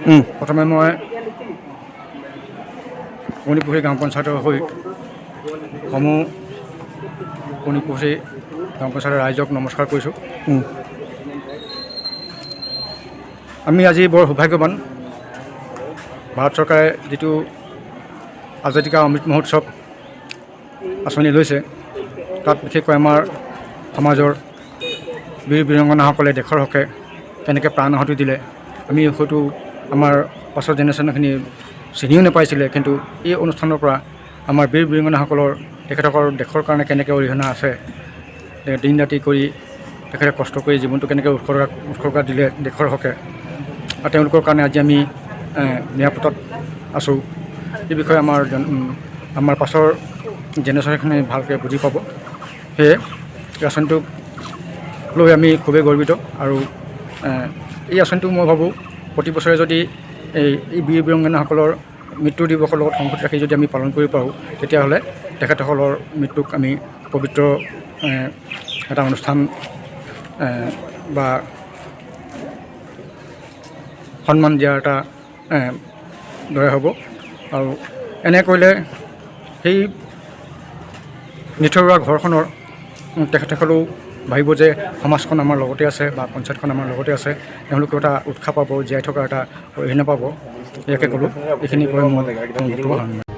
প্ৰথমে মই কণীপুখুৰী গাঁও পঞ্চায়তৰ হৈ সমূহ কণীপুখুৰী গাঁও পঞ্চায়তৰ ৰাইজক নমস্কাৰ কৰিছোঁ। আমি আজি বৰ সৌভাগ্যৱান, ভাৰত চৰকাৰে যিটো আজাদী কা অমৃত মহোৎসৱ আঁচনি লৈছে, তাত বিশেষকৈ আমাৰ সমাজৰ বীৰ বীৰাংগনাসকলে দেশৰ হকে কেনেকৈ প্ৰাণ আহুতি দিলে, আমি হয়তো আমাৰ পাছৰ জেনেৰেশ্যনখিনি চিনিও নাপাইছিলে, কিন্তু এই অনুষ্ঠানৰ পৰা আমাৰ বীৰ বীৰাংগনাসকলৰ তেখেতসকলৰ দেশৰ কাৰণে কেনেকৈ অৰিহণা আছে, দিন ৰাতি কৰি তেখেতে কষ্ট কৰি জীৱনটো কেনেকৈ উৎসৰ্গা দিলে দেশৰ হকে, আৰু তেওঁলোকৰ কাৰণে আজি আমি নিৰাপদত আছোঁ। এই বিষয়ে আমাৰ পাছৰ জেনেৰেশ্যনখিনি ভালকৈ বুজি পাব। সেয়ে এই আঁচনিটোক লৈ আমি খুবেই গৰ্বিত, আৰু এই আঁচনিটো মই ভাবোঁ প্ৰতি বছৰে যদি এই বীৰ বীৰাংগনাসকলৰ মৃত্যু দিৱসৰ লগত সংগতি ৰাখি যদি আমি পালন কৰিব পাৰোঁ, তেতিয়াহ'লে তেখেতসকলৰ মৃত্যুক আমি পবিত্ৰ এটা অনুষ্ঠান বা সন্মান দিয়াৰ এটা দৰে হ'ব। আৰু এনে কৰিলে সেই নিথৰুৱা ঘৰখনৰ তেখেতসকলেও ভাবিব যে সমাজখন আমাৰ লগতে আছে বা পঞ্চায়তখন আমাৰ লগতে আছে, তেওঁলোকেও এটা উৎসাহ পাব, জীয়াই থকাৰ এটা অৰিহণা পাব। ইয়াকে ক'লোঁ, এইখিনি কৈ মই